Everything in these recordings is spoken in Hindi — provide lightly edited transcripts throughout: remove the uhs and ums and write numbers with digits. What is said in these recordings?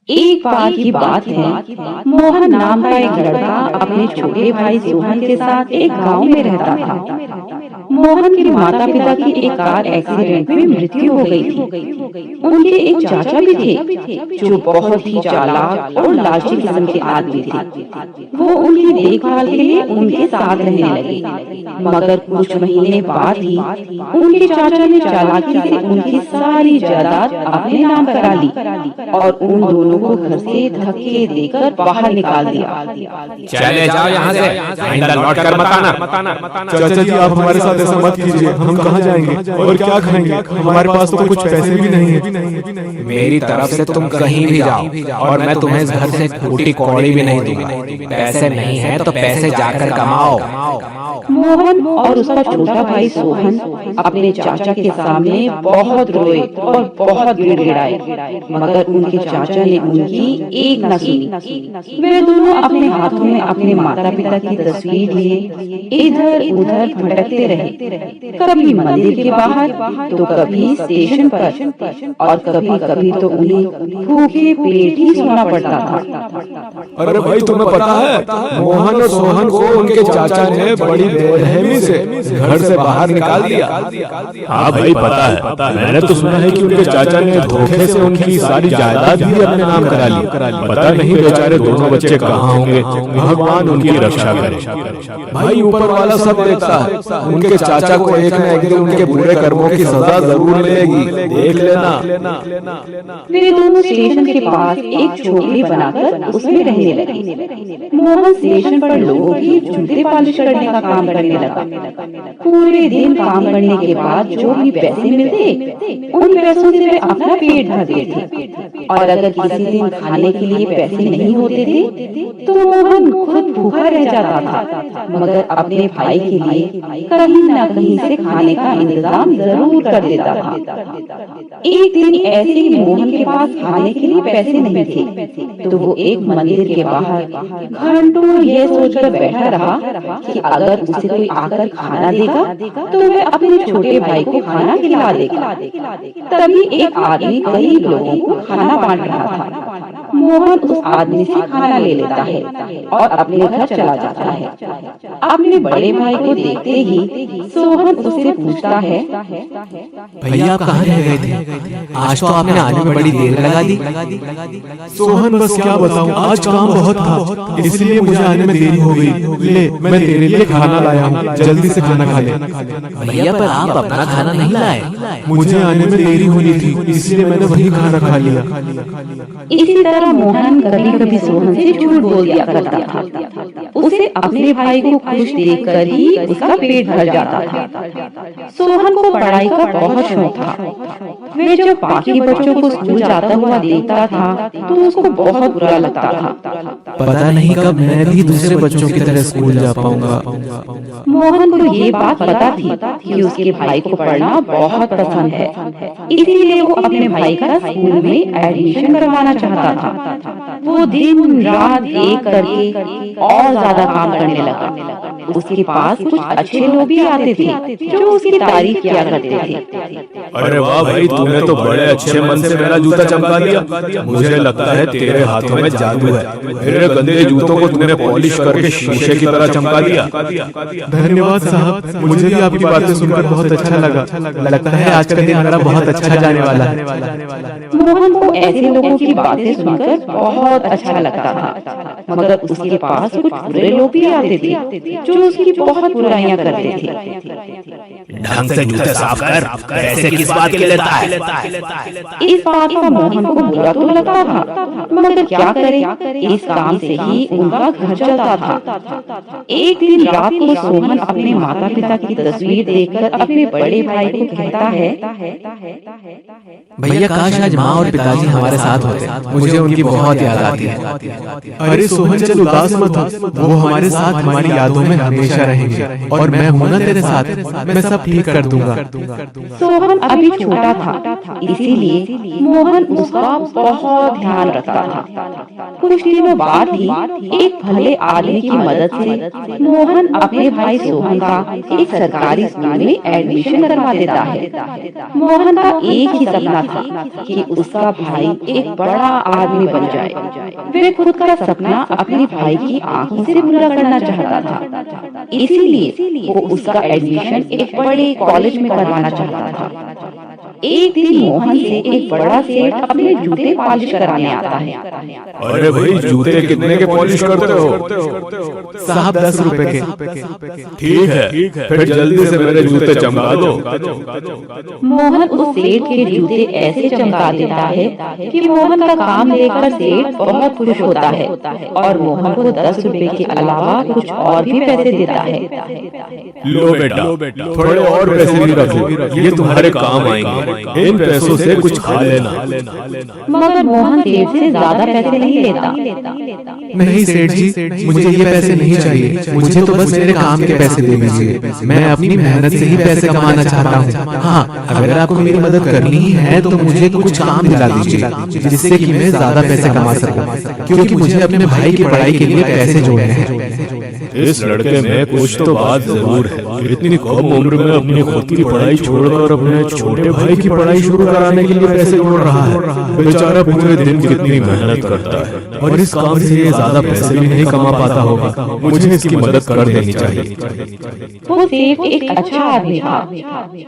एक बार की बात है, मोहन नाम का एक लड़का अपने छोटे भाई सोहन के साथ एक गांव में रहता था। मोहन के माता पिता की एक कार एक्सीडेंट में मृत्यु हो गई थी। उनके एक चाचा भी थे जो बहुत ही चालाक और लालची किस्म के आदमी थे। वो उनकी देखभाल के लिए उनके साथ रहने लगे, मगर कुछ महीने बाद ही उनके चाचा ने चालाकी से उनकी सारी जायदाद अपने नाम करा ली और उन दोनों को घर से धक्के देकर बाहर निकाल दिया। चले जाओ यहाँ से, आइंदा लौट कर मत आना। चाचा जी, आप हमारे साथ ऐसा मत कीजिए। हम कहाँ जाएंगे और क्या खाएंगे? हमारे पास तो कुछ पैसे भी नहीं है। मेरी तरफ से तुम कहीं भी जाओ और मैं तुम्हें इस घर से फूटी कौड़ी भी नहीं दूंगा। पैसे नहीं है तो पैसे जाकर कमाओ। मोहन और उसका छोटा भाई सोहन अपने चाचा के सामने बहुत रोए और बहुत गिड़गिड़ाए, मगर उनके चाचा ने उनकी एक न सुनी। वे दोनों अपने हाथों में अपने माता पिता की तस्वीर लिए इधर उधर भटकते रहे, कभी मंदिर के बाहर तो कभी स्टेशन पर, और कभी कभी तो उन्हें भूखे पेट ही सोना पड़ता था। अरे भाई, तुम्हें पता है, मोहन और सोहन को उनके चाचा ने बड़ी बेरहमी से घर से बाहर निकाल दिया। हाँ भाई, पता है। मैंने तो सुना है कि उनके चाचा ने धोखे से उनकी सारी जायदाद भी अपने नाम करा ली। पता नहीं बेचारे दोनों बच्चे कहाँ होंगे। भगवान उनकी रक्षा करे। भाई, ऊपर वाला सब देखता है। उनके चाचा को एक न एक दिन उनके बुरे कर्मों की सजा जरूर मिलेगी, देख लेना। वे दोनों स्टेशन के पास एक झोपड़ी बनाकर उसमें रहने लगे। मोहन स्टेशन पर लोगों की जूते पॉलिश करने का काम करने लगा। पूरे दिन काम करने के बाद जो भी पैसे मिलते, उन पैसों से वे अपना पेट भरते थे, और अगर किसी दिन खाने के लिए पैसे नहीं होते थे तो मोहन खुद भूखा रह जाता था, मगर अपने भाई के लिए कहीं न कहीं से खाने का इंतजाम जरूर कर देता था। एक दिन ऐसे ही मोहन के पास खाने के लिए पैसे नहीं थे, तो वो एक मंदिर के बाहर घंटों यह सोचकर बैठा रहा कि अगर उसे कोई आकर खाना देगा तो वह अपने छोटे भाई को खाना खिला देगा। तभी एक आदमी कई लोगों को खाना बांट रहा था। मोहन उस आदमी से खाना ले लेता है और अपने घर चला जाता है। अपने बड़े भाई को देखते ही सोहन उससे पूछता है, भैया आप कहाँ रह गए थे? आज तो आपने आने में बड़ी देर लगा दी। सोहन, बस क्या बताऊं, आज काम बहुत था, इसलिए मुझे आने में देरी हो गई। ले, मैं तेरे लिए खाना लाया हूँ, जल्दी से खाना खा ले। भैया, पर आप अपना खाना नहीं लाए। मुझे आने में देरी होनी थी, इसलिए मैंने वही खाना खा लिया। इसी तरह मोहन कभी कभी सोहन से झूठ बोल दिया करता था। उसे अपने भाई को खुश देखकर ही उसका पेट भर जाता था। सोहन को पढ़ाई का बहुत शौक था। वे जब बाकी बच्चों को स्कूल जाता हुआ देखता था तो उसको बहुत बुरा लगता था। पता नहीं कब मैं भी दूसरे बच्चों की तरह स्कूल जा पाऊंगा। मोहन को ये बात पता थी कि उसके भाई को पढ़ना बहुत पसंद है, इसीलिए वो अपने भाई का स्कूल में एडमिशन करवाना चाहता था। वो दिन रात एक करके और ज्यादा काम करने लगा। उसके पास कुछ अच्छे लोग भी आते थे जो उसकी तारीफ किया करते थे। अरे वाह भाई, तूने तो बड़े अच्छे मन से मेरा जूता चमका दिया। मुझे लगता है तेरे हाथों में जादू है। मेरे गंदे जूतों को तूने पॉलिश करके शीशे की तरह चमका दिया। धन्यवाद साहब, मुझे भी आपकी बातें सुनकर बहुत अच्छा लगा। लगता है आज का दिन मेरा बहुत अच्छा जाने वाला है। मोहन को ऐसे लोगों की बातें सुनकर बहुत अच्छा लगता था, मगर उसके पास कुछ बुरे लोग भी आते थे जो उसकी बहुत बुराइयां करते थे। ढंग से जूते साफ कर, पैसे किस बात के लेता है? इस बात का मोहन को बुरा तो लगता था, मगर क्या करे, इस काम से ही उनका घर चलता था। एक दिन रात को सोहन अपने माता पिता की तस्वीर देखकर अपने बड़े भाई को कहता है, भैया काश आज माँ और पिताजी हमारे साथ होते, मुझे उनकी बहुत याद आती है। अरे सोहन, चल उदास मत हो, वो हमारे साथ हमारी यादों में हमेशा रहेंगे और मैं हूँ ना तेरे साथ, मैं सब ठीक कर दूंगा। सोहन अभी छोटा था, इसीलिए मोहन उसका बहुत ध्यान रखता था। कुछ दिनों बाद ही एक भले आदमी की मदद से मोहन अपने भाई सोहन का एक सरकारी स्कूल में एडमिशन करवा देता है। मोहन का एक ही सपना था कि उसका भाई एक बड़ा आदमी बन जाए। वह खुद का सपना अपने भाई की आंखों से पूरा करना चाहता था, इसीलिए वो उसका एडमिशन एक बड़े कॉलेज में करवाना चाहता था। एक दिन मोहन से एक बड़ा सेठ अपने जूते पॉलिश कराने आता है। अरे भाई, जूते कितने के पॉलिश करते हो? साहब 10 रुपए के। ठीक है, फिर जल्दी से मेरे जूते चमका दो। मोहन उस सेठ के जूते ऐसे चमका देता है कि मोहन का काम देखकर सेठ बहुत खुश होता है और मोहन को 10 रुपए के अलावा कुछ और भी पैसे देता है। लो बेटा, थोड़े और पैसे भी रख लो, ये तुम्हारे काम आएंगे। इन पैसों से कुछ खा लेना। मगर मोहन सेठ से ज्यादा पैसे नहीं लेता। नहीं सेठ जी, मुझे ये पैसे नहीं चाहिए, मुझे तो बस मेरे काम के पैसे दे दीजिए। मैं अपनी मेहनत से ही पैसे कमाना चाहता हूँ। हाँ, अगर आपको मेरी मदद करनी ही है तो मुझे कुछ काम दिला दीजिए जिससे कि मैं ज्यादा पैसे कमा सकूं, क्योंकि मुझे अपने भाई की पढ़ाई के लिए पैसे जोड़ने हैं। इस लड़के में कुछ तो बात जरूर है। इतनी कम उम्र में अपनी खुद की पढ़ाई छोड़कर अपने छोटे भाई की पढ़ाई शुरू कराने के लिए पैसे जोड़ रहा है। बेचारा पूरे दिन कितनी मेहनत करता है और इस काम से ये ज्यादा पैसे भी नहीं कमा पाता होगा। मुझे इसकी मदद कर देनी चाहिए। वो सेठ एक अच्छा आदमी था।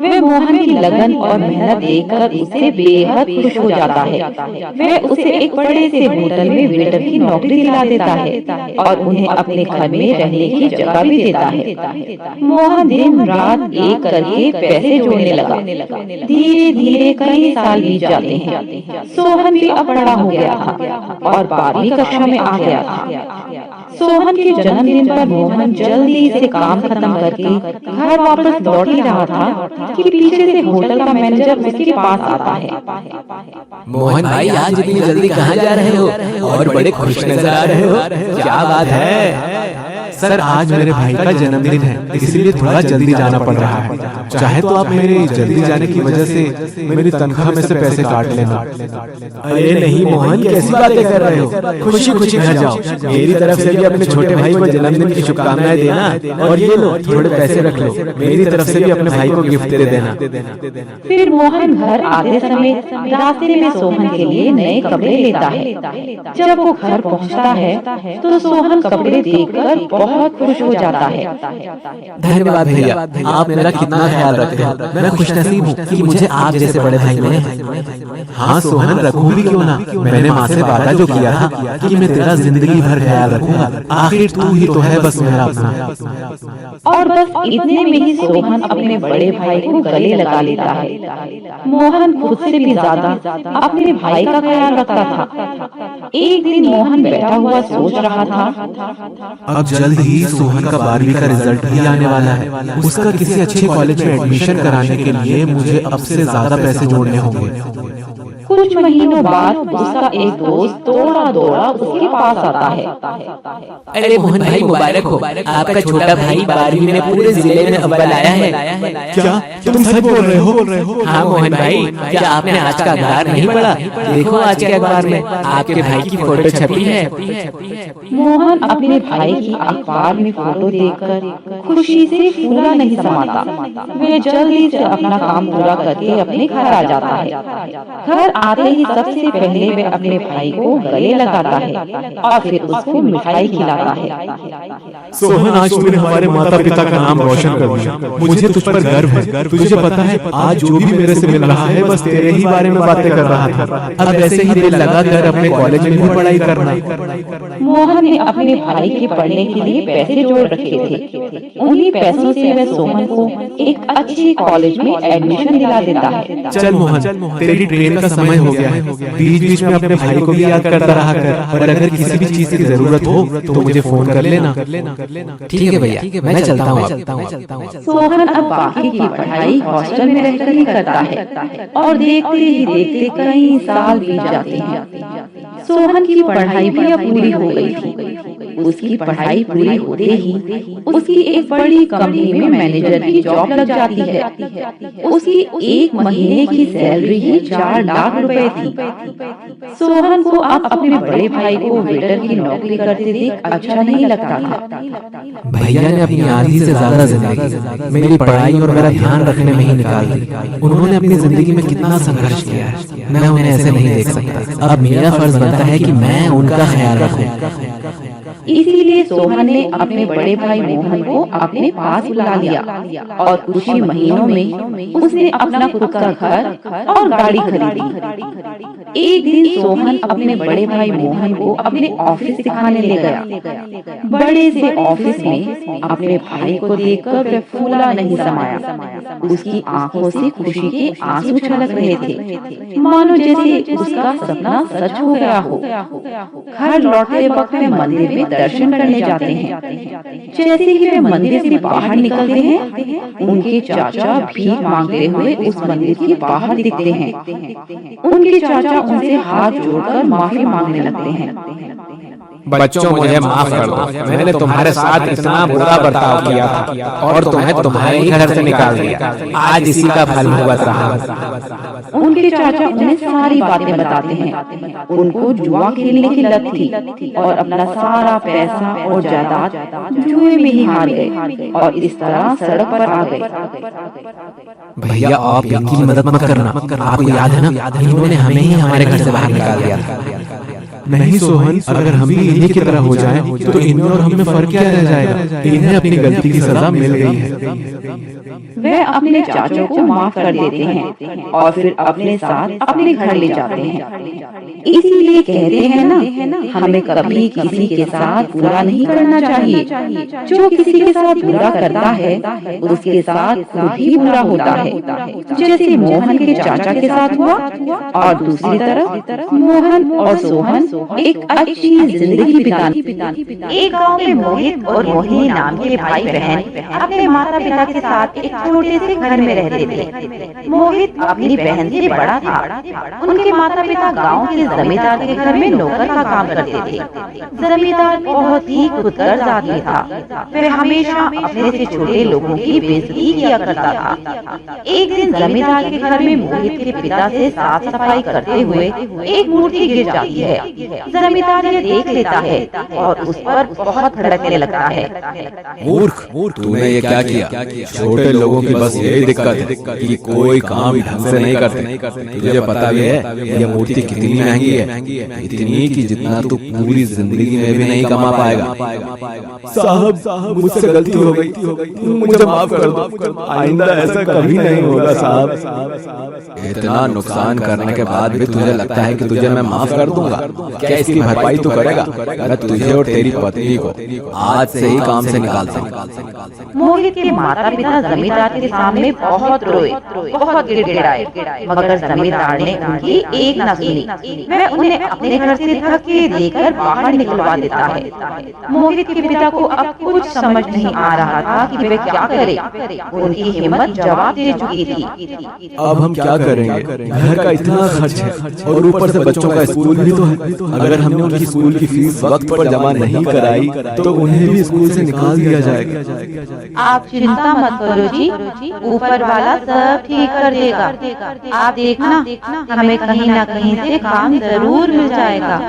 वह मोहन की लगन और मेहनत देखकर उसे बेहद खुश हो जाता है। वह उसे एक बड़े से होटल में वेटर की नौकरी दिला देता है और उन्हें अपने घर में रहने की जगह भी देता है। मोहन दिन रात एक करके पैसे जोड़ने लगा। धीरे धीरे कई साल बीत जाते हैं। सोहन भी अब बड़ा हो गया था और 12वीं कक्षा में आ गया था। सोहन के जन्मदिन पर मोहन जल्दी से काम खत्म करके घर वापस लौट ही रहा था कि पीछे से होटल का मैनेजर उसके पास आता है। मोहन भाई, आज इतनी जल्दी कहाँ जा रहे हो और बड़े खुश नजर आ रहे हो? क्या बात है? सर, आज मेरे भाई का जन्मदिन है, इसलिए थोड़ा जल्दी जाना पड़ रहा है। चाहे तो आप मेरे जल्दी जाने की वजह से मेरी तनख्वाह में से पैसे काट लेना। अरे नहीं मोहन, कैसी बातें कर रहे हो? खुशी खुशी घर जाओ। मेरी तरफ से भी अपने छोटे भाई को जन्मदिन की शुभकामनाएं देना और ये लो थोड़े पैसे रख लो। मेरी तरफ से भी अपने भाई को गिफ्ट दे देना। फिर मोहन घर आते समय रास्ते में सोहन के लिए नए कपड़े लेता है। जब वो घर पहुंचता है तो सोहन कपड़े देखकर बहुत खुश हो जाता है। धन्यवाद भैया, आप मेरा कितना ख्याल रखते हो। मैं खुशनसीब हूँ कि मुझे आप जैसे बड़े भाई मिले हैं। हाँ सोहन, रखूं भी क्यों ना। मैंने माँ से वादा जो किया था कि मैं तेरा जिंदगी भर ख्याल रखूंगा। आखिर तू ही तो है बस मेरा अपना। और बस इतने में ही सोहन अपने बड़े भाई को गले लगा लेता है। मोहन खुद से भी ज्यादा अपने भाई का ख्याल रखता था। एक दिन मोहन बैठा हुआ सोच रहा था, अब जल्द ही सोहन का 12वीं का रिजल्ट भी आने वाला है। उसका किसी अच्छे कॉलेज में एडमिशन कराने के लिए मुझे अब से ज्यादा पैसे जोड़ने होंगे। कुछ महीनों बाद उसका एक दोस्त दौड़ा दौड़ा उसके पास आता है। अरे मोहन भाई, मुबारक हो, आपका छोटा भाई 12वीं में पूरे जिले में अव्वल आया है। क्या तुम सच बोल रहे हो? हाँ मोहन भाई, क्या आपने आज का अखबार नहीं पढ़ा? देखो आज के अखबार में आपके भाई की फोटो छपी है। मोहन अपने भाई की अखबार में फोटो देखकर खुशी से फूला नहीं समाता। वह जल्दी से अपना काम पूरा करके अपने घर आ जाता है। घर आते ही सबसे पहले वह अपने भाई को गले लगाता है और फिर उसको मिठाई खिलाता है। सोहन, आज तूने हमारे माता पिता का नाम रोशन कर दिया। मुझे तुझ पर गर्व है। तुझे पता है, आज जो भी मेरे से मिल रहा है बस तेरे ही बारे में बातें कर रहा था। अब ऐसे ही दिल लगा कर अपने कॉलेज में भी पढ़ाई करना। मोहन ने अपने भाई के पढ़ने के लिए पैसे जोड़ रखे थे। उन्हीं पैसों से वह सोहन को एक अच्छे कॉलेज में एडमिशन दिला देता है। चल मोहन, तेरी ट्रेन का समय हो गया है। बीच बीच में अपने भाई को भी याद करता रहा कर और अगर किसी भी चीज की जरूरत हो तो मुझे फोन कर लेना। ठीक है भैया, मैं चलता हूँ। सोहन अब बाकी की पढ़ाई हॉस्टल में रहकर ही करता है और देखते ही देखते कई साल बीत जाते हैं। सोहन की पढ़ाई भी अब पूरी हो गई थी। उसकी पढ़ाई पूरी होते ही उसकी एक बड़ी कंपनी में मैनेजर की जॉब लग जाती है। उसकी एक महीने की सैलरी ही 4 लाख रुपए थी। सोहन को अब अपने बड़े भाई को वेटर की नौकरी करते देख अच्छा नहीं लगता था। भैया ने अपनी आधी से ज्यादा जिंदगी मेरी पढ़ाई और मेरा ध्यान रखने में ही निकाल दी। उन्होंने अपनी जिंदगी में कितना संघर्ष किया है, मैं उन्हें ऐसे नहीं देख सकता। अब मेरा फर्ज बनता है कि मैं उनका ख्याल रखूं। इसीलिए सोहन ने अपने बड़े भाई मोहन को अपने पास बुला लिया और कुछ ही महीनों में उसने अपना खुद का घर और गाड़ी खरीदी। एक दिन सोहन अपने बड़े भाई मोहन को अपने ऑफिस दिखाने ले गया। बड़े से ऑफिस में अपने भाई को देखकर वह फूला नहीं समाया। उसकी आंखों से खुशी के आंसू छलक रहे थे, मानो जैसे उसका सपना सच हो गया हो। घर लौटते वक्त वे मंदिर में दर्शन करने जाते हैं। जैसे ही वे मंदिर से बाहर निकलते हैं, उनके चाचा भीख मांगते हुए उस मंदिर के बाहर दिखते हैं। उनके चाचा उनसे हाथ जोड़कर माफी मांगने लगते हैं। बच्चों, मुझे माफ कर दो। मैंने तुम्हारे साथ इतना बुरा बर्ताव किया था और तुम्हें तुम्हारे ही घर से निकाल दिया। आज इसी का फल भुगत रहा हूं। उनके चाचा उन्हें सारी बातें बताते हैं। उनको जुआ खेलने की लत थी और अपना सारा पैसा और जायदाद जुए में ही हार गए और इस तरह सड़क पर आ गए। भैया, आप इनकी मदद मत करना। आपको याद है ना, इन्होंने हमें ही हमारे घर से बाहर निकाल दिया था। नहीं सोहन, अगर हम भी इन्हीं की तरह हो जाएं, तो इनमें और हमें फर्क क्या रह जाएगा। इन्हें अपनी गलती की सजा मिल गई है। वे अपने चाचों को माफ कर देते हैं और फिर अपने साथ अपने घर ले जाते हैं। इसीलिए कहते हैं ना, हमें कभी किसी के साथ बुरा नहीं करना चाहिए। जो किसी के साथ बुरा करता है, उसके साथ खुद ही बुरा होता है। जैसे मोहन के चाचा के साथ हुआ और दूसरी तरफ मोहन और सोहन एक अच्छी जिंदगी बिताने। एक गांव में मोहित और मोहिनी नाम के भाई बहन अपने माता पिता के साथ एक छोटे से घर में रहते थे। मोहित अपनी बहन से बड़ा था। उनके माता पिता गांव के जमींदार के घर में नौकर का काम करते थे। जमींदार बहुत ही खुदगर्ज आदमी था। वह हमेशा अपने से छोटे लोगों की बेइज्जती किया करता था। एक दिन जमींदार के घर में मोहित के पिता से साफ सफाई करते हुए एक मूर्ति गिर जाती है। जमींदार ये देख लेता है और उस पर बहुत भड़कने लगता है। मूर्ख, तूने ये क्या किया? छोटे लोगों की बस यही दिक्कत है कि कोई काम ढंग से नहीं करते। तुझे पता भी है ये मूर्ति कितनी महंगी है? इतनी कि जितना तू पूरी जिंदगी में भी नहीं कमा पाएगा। साहब, मुझसे गलती हो गई, मुझे माफ कर दो। आइंदा ऐसा कभी नहीं होगा साहब। इतना नुकसान करने के बाद भी तुझे लगता है कि तुझे मैं माफ कर दूंगा? क्या इसकी भरपाई तू करेगा? मैं तुझे और तेरी पत्नी को आज से ही काम से निकालता हूँ। मोहित के माता पिता जमींदार के सामने बहुत रोए, बहुत गिड़गिड़ाए, मगर जमींदार ने उनकी एक न सुनी। वह उन्हें अपने घर से धक्के देकर बाहर निकलवा देता है। मोहित के पिता को अब कुछ समझ नहीं आ रहा था कि वे क्या करे। उनकी हिम्मत जवाब दे चुकी थी। अब हम क्या करेंगे? घर का इतना खर्च है और ऊपर से बच्चों का स्कूल भी तो है। अगर हमने उनकी स्कूल की फीस वक्त पर जमा नहीं कराई तो उन्हें भी स्कूल से निकाल दिया जाएगा। आप चिंता मत करो जी, ऊपर वाला सब ठीक कर देगा। आप देखना, हमें कहीं न कहीं से काम जरूर मिल जाएगा।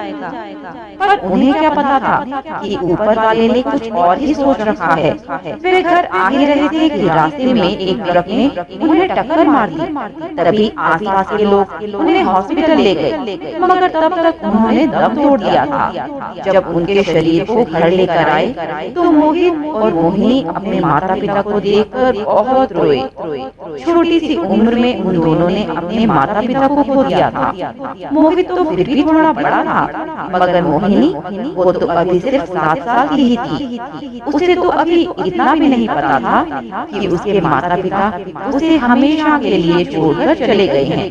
पर उन्हें क्या पता था कि ऊपर वाले ने कुछ और ही सोच रखा है। वे घर आ ही रहे थे कि रास्ते में एक ट्रक ने उन्हें टक्कर मार दी। तभी आसपास के लोग उन्हें हॉस्पिटल ले गए, मगर तब तक उन्होंने दम तोड़ दिया था। जब उनके शरीर को घर लेकर आए तो मोहित और मोहिनी अपने माता पिता को देखकर बहुत रोए। छोटी सी उम्र में उन दोनों ने अपने माता पिता को खो दिया था। मोहित तो फिर भी थोड़ा बड़ा था, मगर मोहिनी वो तो अभी सिर्फ 7 साल की ही थी। उसे तो अभी इतना भी नहीं पता था कि उसके माता पिता उसे हमेशा के लिए छोड़कर चले गए हैं।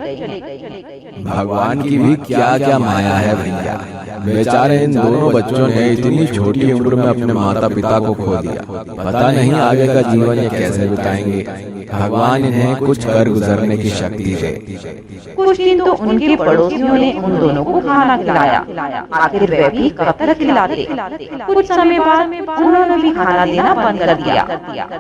भगवान की भी क्या क्या माया है भैया। बेचारे इन दोनों बच्चों ने इतनी छोटी उम्र में अपने माता पिता को खो दिया। पता नहीं आगे का जीवन ये कैसे बिताएंगे। भगवान इन्हें कुछ कर गुजरने की शक्ति दे। कुछ दिन तो उनके पड़ोसियों ने उन दोनों को खाना खिलाया। आखिर वे भी कब तक खिलाते। कुछ समय बाद उन्होंने भी खाना देना बंद कर दिया।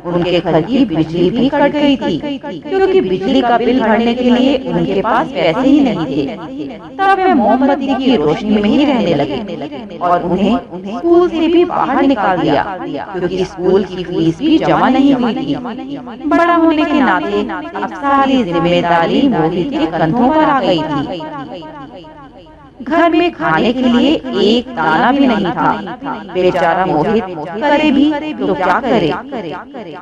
उनके घर की बिजली भी कट गई थी, क्योंकि बिजली का बिल भरने के लिए उनके पास पैसे ही नहीं थे। तब वे मोमबत्ती की रोशनी में ही रहने लगे और उन्हें स्कूल से भी बाहर निकाल दिया, क्योंकि स्कूल की फीस भी जमा नहीं हुई थी। बड़ा होने के नाते अब सारी जिम्मेदारी मोहित के कंधों पर आ गई थी। घर में खाने के लिए एक दाना भी नहीं था। बेचारा मोहित करे भी तो क्या करे।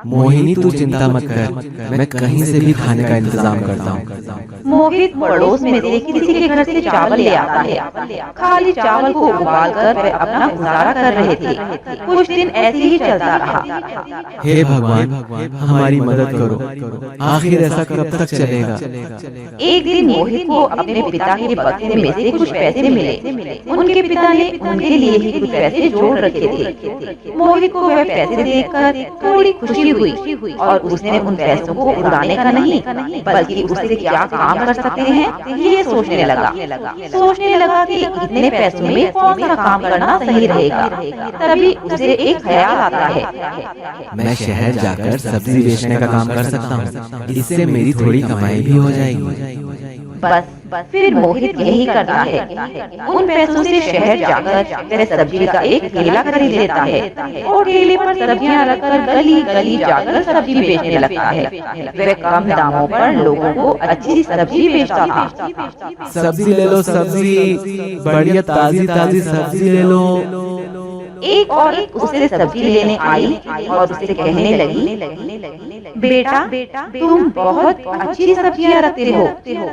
मोहिनी तू चिंता मत कर, मैं कहीं से भी खाने का इंतजाम करता हूँ। मोहित पड़ोस में से किसी के घर से चावल ले आता है। खाली चावल को उबालकर वे अपना गुजारा कर रहे थे। कुछ दिन ऐसे ही चलता रहा। हे भगवान, हमारी मदद करो, आखिर ऐसा कब तक चलेगा। एक दिन मोहित को अपने पिता के बक्से में से कुछ पैसे मिले। उनके पिता ने उनके लिए ही कुछ पैसे जोड़ रखे थे। मोहित को वह पैसे देखकर थोड़ी खुशी हुई और उसने उन पैसों को उड़ाने का नहीं, बल्कि उससे क्या काम कर सकते हैं ये सोचने लगा कि इतने पैसों में कौन सा काम करना सही रहेगा। तभी उसे एक ख्याल आता है, मैं शहर जाकर सब्जी बेचने का काम कर सकता हूँ, इससे मेरी थोड़ी कमाई भी हो जाएगी। बस फिर मोहित यही करता है। उन पैसों से शहर जाकर वह सब्जी का एक ठेला खरीद लेता है और ठेले पर सब्जियां रखकर गली गली जाकर सब्जी बेचने लगता है। वह कम दामों पर लोगों को अच्छी सब्जी बेचता था। सब्जी ले लो, सब्जी बढ़िया ताजी ताजी सब्जी ले लो। एक औरत उससे सब्जी लेने आई और उससे कहने लगी, बेटा तुम बहुत अच्छी सब्जियां रखते हो,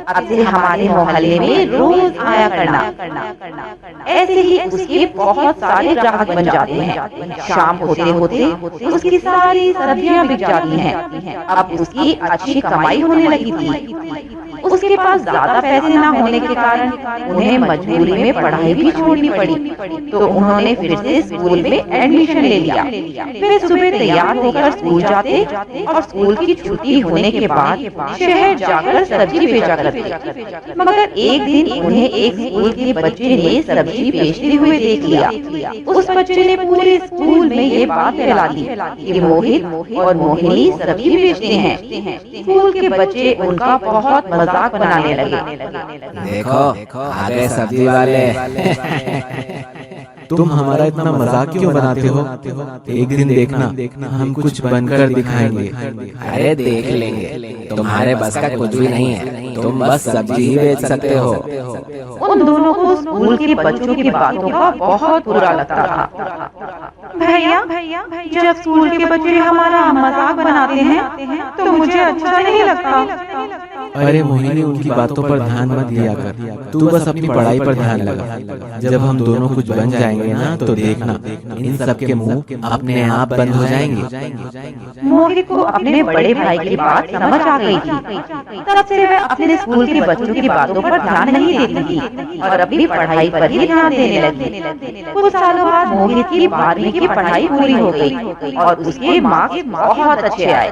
अब से हमारे मोहल्ले में रोज आया करना। ऐसे ही उसके बहुत सारे ग्राहक बन जाते हैं। शाम होते होते उसकी सारी सब्जियां बिक जाती हैं। अब उसकी अच्छी कमाई होने लगी थी। उसके पास ज्यादा पैसे न होने के कारण उन्हें मजबूरी में पढ़ाई भी छोड़नी पड़ी, तो उन्होंने फिर से स्कूल में एडमिशन ले लिया। वे सुबह तैयार होकर स्कूल जाते और स्कूल की छुट्टी होने के बाद शहर जाकर सब्जी बेचा करते। मगर एक दिन उन्हें एक स्कूल के बच्चे ने सब्जी बेचते हुए देख लिया। उस बच्चे ने पूरे स्कूल में ये बात फैला दी कि मोहित और मोहिनी सब्जी बेचते हैं। स्कूल के बच्चे उनका बहुत मजाक बनाने लगे। देखो आ गए सब्जी वाले। तुम हमारा इतना मजाक क्यों बनाते हो? एक दिन देखना हम कुछ बनकर दिखाएंगे। अरे देख लेंगे, तुम्हारे बस का कुछ भी नहीं है, तुम बस सब्जी ही बेच सकते हो। उन दोनों को स्कूल के बच्चों की बातों का बहुत बुरा लगता था। भैया जब स्कूल के बच्चे हमारा मजाक बनाते हैं तो मुझे अच्छा नहीं लगता। अरे मोहिनी, उनकी बातों पर ध्यान मत दिया कर, तू बस अपनी पढ़ाई पर ध्यान लगा। जब हम दोनों कुछ बन जाएंगे ना तो देखना इन सब के मुंह अपने आप बंद हो जाएंगे। मोहित को अपने बड़े भाई की बात समझ आ गई थी। तब से वह अपने स्कूल के बच्चों की बातों पर ध्यान नहीं देती थी और अपनी पढ़ाई पर ही ध्यान देने लगी। कुछ सालों बाद मोहित की 12वीं की पढ़ाई पूरी हो गई और उसके मार्क्स बहुत अच्छे आए,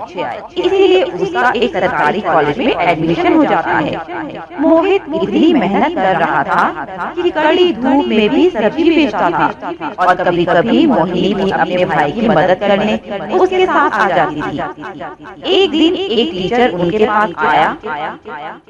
इसीलिए उसका एक सरकारी कॉलेज में एडमिशन हो जाता है। मोहित इतनी मेहनत कर रहा था कि कड़ी धूप में भी सब्जी बेचता था और कभी कभी मोहिनी भी अपने भाई की मदद करने उसके साथ आ जाती थी। एक दिन एक टीचर उनके पास आया।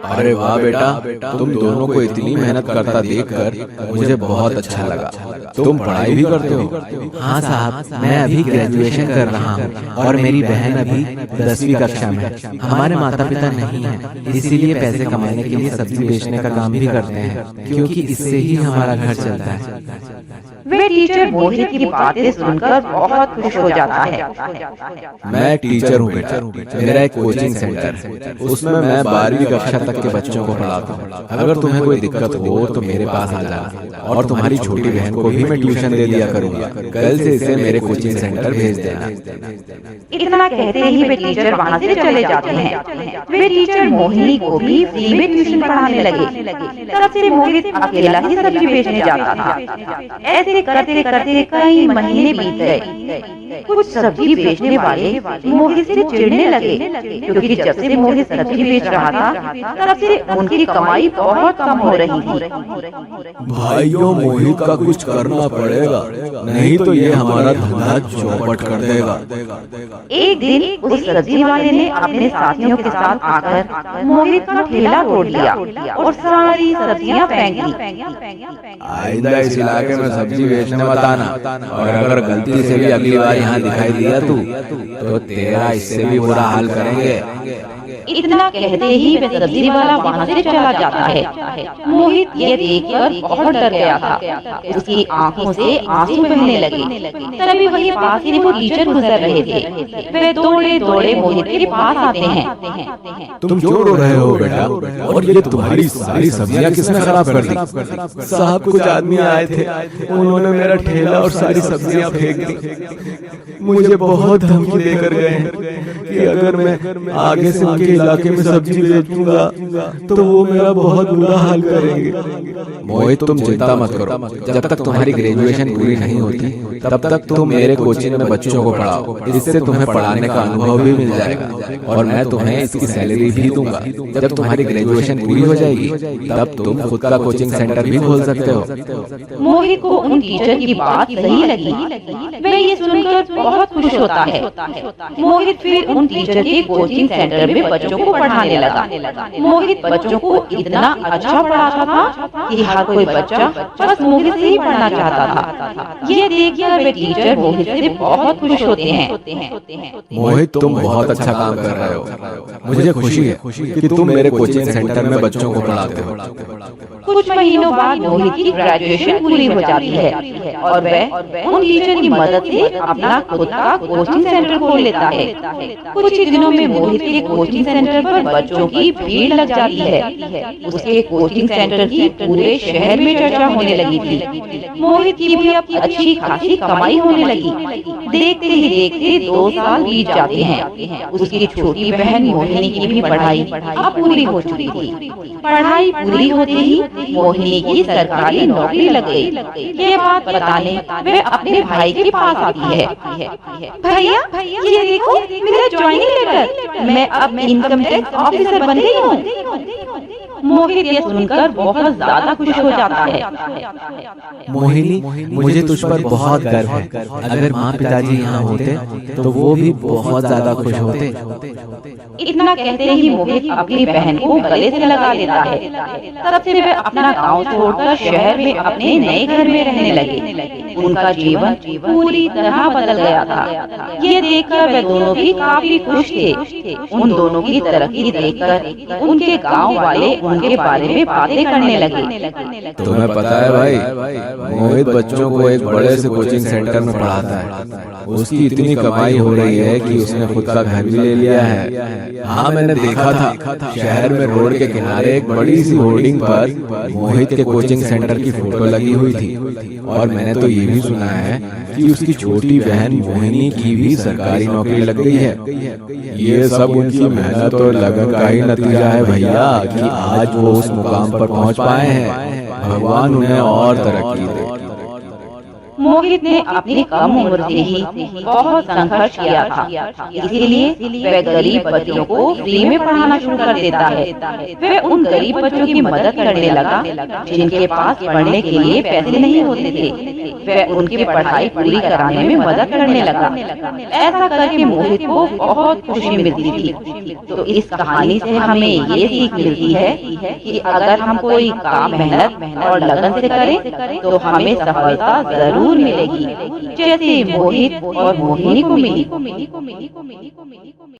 अरे वाह बेटा, तुम दोनों को इतनी मेहनत करता देखकर मुझे बहुत अच्छा लगा। तुम पढ़ाई भी करते हो? हाँ साहब, मैं अभी ग्रेजुएशन कर रहा हूँ और मेरी बहन अभी 10वीं कक्षा में। हमारे माता पिता नहीं हैं, इसीलिए पैसे कमाने के लिए सब्जी बेचने का काम भी करते हैं, क्योंकि इससे ही हमारा घर चलता है। वे टीचर मोहित की बातें सुनकर बहुत खुश हो जाता है। मैं टीचर हूँ बेटा, मेरा एक कोचिंग सेंटर है, उसमें मैं 12वीं कक्षा तक के बच्चों को पढ़ाता हूँ। अगर तुम्हें कोई दिक्कत हो तो मेरे पास आ जाना, और तुम्हारी छोटी बहन को भी मैं ट्यूशन दे दिया करूंगा। कल से इसे मेरे कोचिंग सेंटर भेज देना। इतना कहते ही वे टीचर वहाँ से चले जाते हैं। वे टीचर मोहिनी को भी फ्री में ट्यूशन पढ़ाने लगे। तब से मोहित अकेला ही सब्जी बेचने जाता था। ऐसे करते करते कई महीने बीत गए। कुछ सब्जी बेचने वाले मोहित से चिढ़ने लगे, क्योंकि जब से मोहित सब्जी बेच रहा था तब से उनकी कमाई बहुत कम हो रही थी। भाइयों, मोहित का कुछ करना पड़ेगा, नहीं तो ये हमारा धंधा चौपट कर देगा। एक दिन उस सब्जी वाले ने अपने साथियों के साथ आकर मोहित का ठेला तोड़ दिया और सारी सब्जियां फेंक दी। आइंदा इस इलाके में सब्जी बेचने मत आना, और अगर गलती से भी अगली बार यहाँ दिखाई दिया तू तो तेरा इससे भी बुरा हाल करेंगे। इतना कहते ही वह सब्जी वाला वहाँ से चला जाता है। मोहित ये देखकर बहुत डर गया था। उसकी आंखों से आंसू बहने लगे। तभी वही पास ही वो टीचर गुजर रहे थे। वे दौड़े दौड़े मोहित के पास आते हैं। तुम क्यों रो रहे हो बेटा? और ये तुम्हारी सारी सब्जियां किसने खराब कर दी? साहब, कुछ आदमी आए थे, उन्होंने मेरा ठेला और सारी सब्जियां फेंक दी। मुझे बहुत धमकी देकर गए हैं कि अगर मैं आगे से उनके इलाके में सब्जी बेचूंगा तो वो मेरा बहुत बुरा हाल करेंगे। मोहित, तुम चिंता मत करो। जब तक तुम्हारी ग्रेजुएशन पूरी नहीं होती तब तक तुम मेरे कोचिंग में बच्चों को पढ़ाओ। इससे तुम्हें पढ़ाने का अनुभव भी मिल जाएगा, और मैं तुम्हें इसकी सैलरी भी दूंगा। जब तुम्हारी ग्रेजुएशन पूरी हो जाएगी तब तुम खुद का कोचिंग सेंटर भी खोल सकते हो। मोहित को उन टीचर की बात सही लगी। वह ये सुनकर बहुत खुश होता है। मोहित फिर उन टीचर के कोचिंग सेंटर में बच्चों को पढ़ाने लगा। मोहित बच्चों को इतना अच्छा पढ़ाता था कि हर कोई बच्चा बस मोहित से ही पढ़ना चाहता था। ये देखकर वे टीचर मोहित से बहुत खुश होते हैं। मोहित, तुम बहुत अच्छा काम कर रहे हो। मुझे खुशी है कि तुम मेरे कोचिंग सेंटर में बच्चों को पढ़ाते हो। कुछ महीनों बाद मोहित की ग्रेजुएशन पूरी हो जाती है और वह उन टीचर की मदद से अपना खुद का कोचिंग सेंटर खोल लेता है। कुछ ही दिनों में मोहित के कोचिंग सेंटर पर बच्चों की भीड़ लग जाती है। उसके कोचिंग सेंटर की पूरे शहर में चर्चा होने लगी थी। मोहित की भी अब अच्छी खासी कमाई होने लगी। देखते ही देखते 2 साल बीत जाते हैं। उसकी छोटी बहन मोहिनी की भी पढ़ाई अब पूरी हो चुकी थी। पढ़ाई पूरी होते ही मोहिनी की सरकारी नौकरी लग गई। ये बात बताने वह अपने भाई के पास आती है। भैया, ये देखो मेरा ज्वाइनिंग लेटर, मैं अब इनकम टैक्स ऑफिसर बन गई हूँ। मोहित ये सुनकर बहुत ज्यादा खुश हो जाता है। मोहिनी, मुझे तुझ पर बहुत गर्व है। अगर माँ पिताजी यहाँ होते तो वो भी बहुत ज्यादा खुश होते। इतना कहते ही मोहित अपनी बहन को गले से लगा लेता है। तब से वे अपना गांव छोड़कर शहर में अपने नए घर में रहने लगे। उनका जीवन पूरी तरह बदल गया था। ये देखकर वे दोनों भी काफी खुश थे। उन दोनों की तरक्की देखकर उनके गांव वाले उनके बारे में बातें करने लगे। तुम्हें पता है भाई, मोहित बच्चों को एक बड़े से कोचिंग सेंटर में पढ़ाता है। उसकी इतनी कमाई हो रही है कि उसने खुद का घर भी ले लिया है। हाँ, मैंने देखा था शहर में रोड के किनारे एक बड़ी सी होर्डिंग पर मोहित के कोचिंग सेंटर की फोटो लगी हुई थी। और मैंने तो ये भी सुना है कि उसकी छोटी बहन मोहिनी की भी सरकारी नौकरी लग गई है। ये सब उनकी मेहनत और लगन का ही नतीजा है भैया कि आज वो उस मुकाम पर पहुंच पाए हैं। भगवान उन्हें और तरक्की दे। मोहित ने अपनी कम उम्र से ही बहुत संघर्ष किया था। इसीलिए वह गरीब बच्चों को फ्री में पढ़ाना शुरू कर देता है। वह उन गरीब बच्चों की मदद करने लगा जिनके पास पढ़ने के लिए पैसे नहीं होते थे। वह उनकी पढ़ाई पूरी कराने में मदद करने लगा। ऐसा करके मोहित को बहुत खुशी मिलती थी। तो इस कहानी से हमें ये सीख मिलती है कि अगर हम कोई काम मेहनत और लगन से करें तो हमें सफलता जरूर मिलेगी, जैसे मोहित और मोहिनी को मिली।